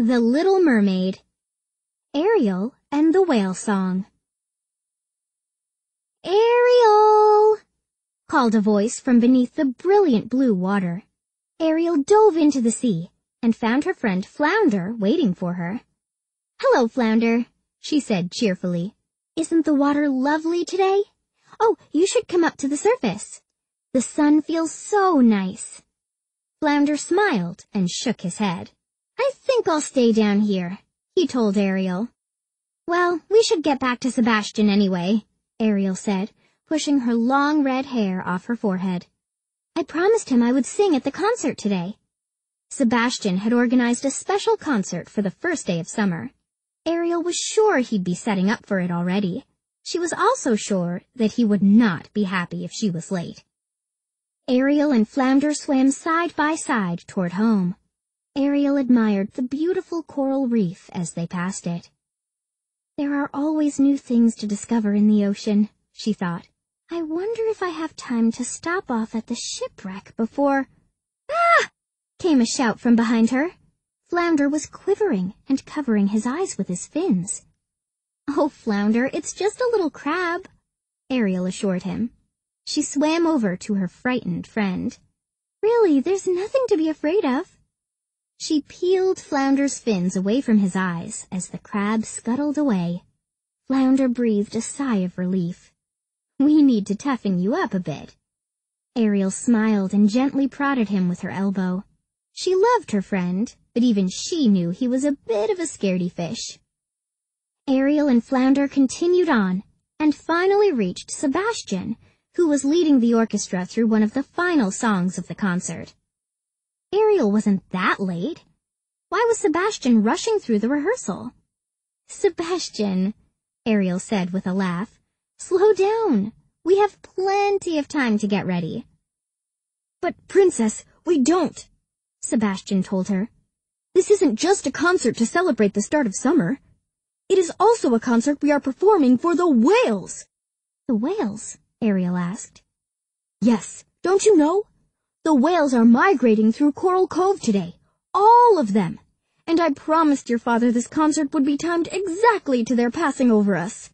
The Little Mermaid. Ariel and the Whale Song. Ariel! Called a voice from beneath the brilliant blue water. Ariel dove into the sea and found her friend Flounder waiting for her. "Hello, Flounder," she said cheerfully. "Isn't the water lovely today? Oh, you should come up to the surface. The sun feels so nice." Flounder smiled and shook his head. "I think I'll stay down here," he told Ariel. "Well, we should get back to Sebastian anyway," Ariel said, pushing her long red hair off her forehead. "I promised him I would sing at the concert today." Sebastian had organized a special concert for the first day of summer. Ariel was sure he'd be setting up for it already. She was also sure that he would not be happy if she was late. Ariel and Flounder swam side by side toward home. Ariel admired the beautiful coral reef as they passed it. "There are always new things to discover in the ocean," she thought. "I wonder if I have time to stop off at the shipwreck before—" "Ah!" came a shout from behind her. Flounder was quivering and covering his eyes with his fins. "Oh, Flounder, it's just a little crab," Ariel assured him. She swam over to her frightened friend. "Really, there's nothing to be afraid of." She peeled Flounder's fins away from his eyes as the crab scuttled away. Flounder breathed a sigh of relief. "We need to toughen you up a bit." Ariel smiled and gently prodded him with her elbow. She loved her friend, but even she knew he was a bit of a scaredy fish. Ariel and Flounder continued on and finally reached Sebastian, who was leading the orchestra through one of the final songs of the concert. Ariel wasn't that late. Why was Sebastian rushing through the rehearsal? "Sebastian," Ariel said with a laugh, "slow down. We have plenty of time to get ready." "But, Princess, we don't," Sebastian told her. "This isn't just a concert to celebrate the start of summer. It is also a concert we are performing for the whales." "The whales?" Ariel asked. "Yes, don't you know? The whales are migrating through Coral Cove today, all of them, and I promised your father this concert would be timed exactly to their passing over us."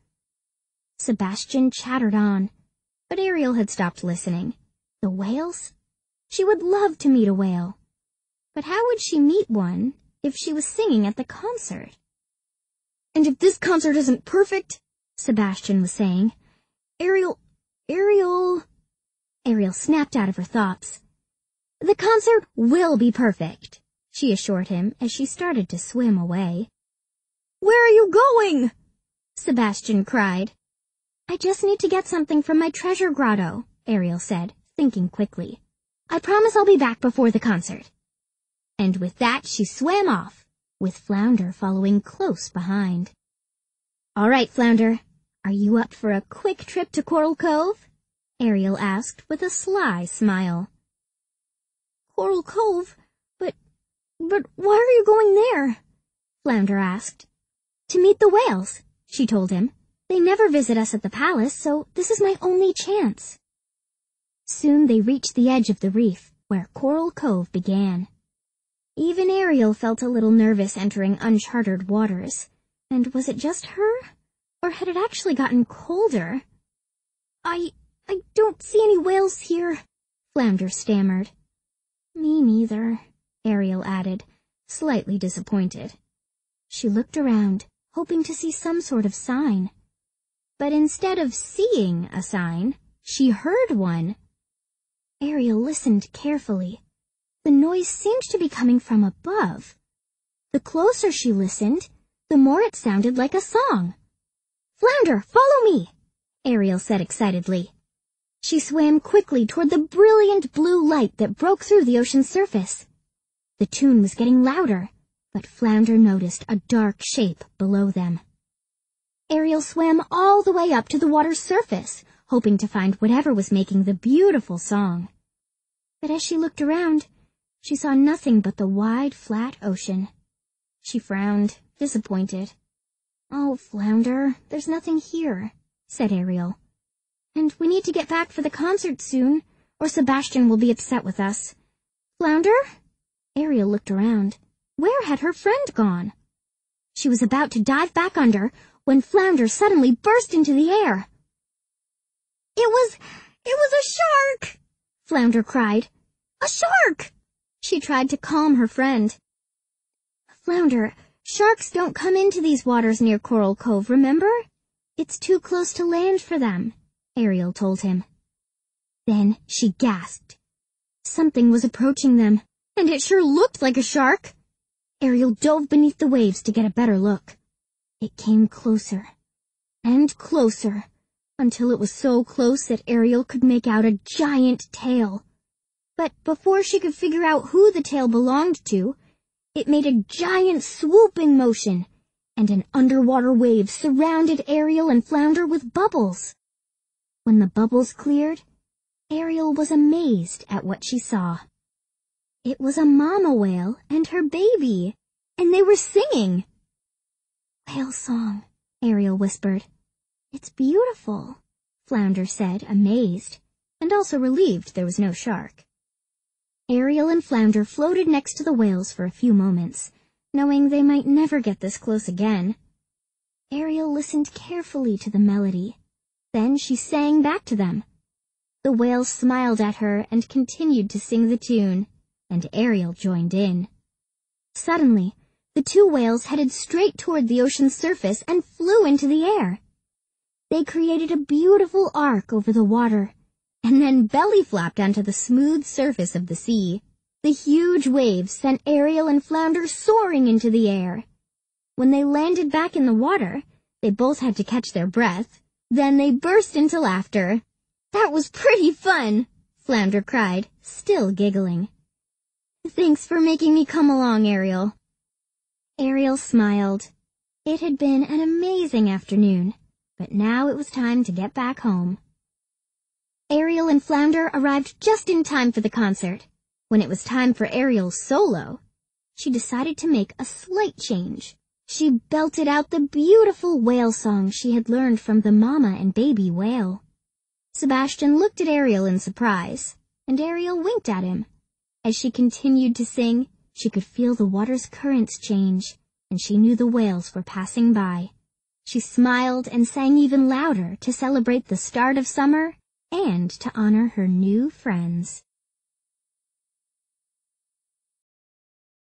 Sebastian chattered on, but Ariel had stopped listening. The whales? She would love to meet a whale. But how would she meet one if she was singing at the concert? "And if this concert isn't perfect," Sebastian was saying, Ariel... Ariel snapped out of her thoughts. "The concert will be perfect," she assured him as she started to swim away. "Where are you going?" Sebastian cried. "I just need to get something from my treasure grotto," Ariel said, thinking quickly. "I promise I'll be back before the concert." And with that she swam off, with Flounder following close behind. "All right, Flounder, are you up for a quick trip to Coral Cove?" Ariel asked with a sly smile. "Coral Cove? But why are you going there?" Flounder asked. "To meet the whales," she told him. "They never visit us at the palace, so this is my only chance." Soon they reached the edge of the reef, where Coral Cove began. Even Ariel felt a little nervous entering uncharted waters. And was it just her? Or had it actually gotten colder? I don't see any whales here," Flounder stammered. "Me neither," Ariel added, slightly disappointed. She looked around, hoping to see some sort of sign. But instead of seeing a sign, she heard one. Ariel listened carefully. The noise seemed to be coming from above. The closer she listened, the more it sounded like a song. "Flounder, follow me," Ariel said excitedly. She swam quickly toward the brilliant blue light that broke through the ocean's surface. The tune was getting louder, but Flounder noticed a dark shape below them. Ariel swam all the way up to the water's surface, hoping to find whatever was making the beautiful song. But as she looked around, she saw nothing but the wide, flat ocean. She frowned, disappointed. "Oh, Flounder, there's nothing here," said Ariel. "And we need to get back for the concert soon, or Sebastian will be upset with us. Flounder?" Ariel looked around. Where had her friend gone? She was about to dive back under when Flounder suddenly burst into the air. It was a shark! Flounder cried. A shark! She tried to calm her friend. Flounder, sharks don't come into these waters near Coral Cove, remember? It's too close to land for them, Ariel told him. Then she gasped. Something was approaching them, and it sure looked like a shark. Ariel dove beneath the waves to get a better look. It came closer and closer until it was so close that Ariel could make out a giant tail. But before she could figure out who the tail belonged to, it made a giant swooping motion, and an underwater wave surrounded Ariel and Flounder with bubbles. When the bubbles cleared, Ariel was amazed at what she saw. It was a mama whale and her baby, and they were singing. Whale song, Ariel whispered. It's beautiful, Flounder said, amazed, and also relieved there was no shark. Ariel and Flounder floated next to the whales for a few moments, knowing they might never get this close again. Ariel listened carefully to the melody. Then she sang back to them. The whales smiled at her and continued to sing the tune, and Ariel joined in. Suddenly, the two whales headed straight toward the ocean's surface and flew into the air. They created a beautiful arc over the water, and then belly flopped onto the smooth surface of the sea. The huge waves sent Ariel and Flounder soaring into the air. When they landed back in the water, they both had to catch their breath. Then they burst into laughter. That was pretty fun, Flounder cried, still giggling. Thanks for making me come along, Ariel. Ariel smiled. It had been an amazing afternoon, but now it was time to get back home. Ariel and Flounder arrived just in time for the concert. When it was time for Ariel's solo, she decided to make a slight change. She belted out the beautiful whale song she had learned from the mama and baby whale. Sebastian looked at Ariel in surprise, and Ariel winked at him. As she continued to sing, she could feel the water's currents change, and she knew the whales were passing by. She smiled and sang even louder to celebrate the start of summer and to honor her new friends.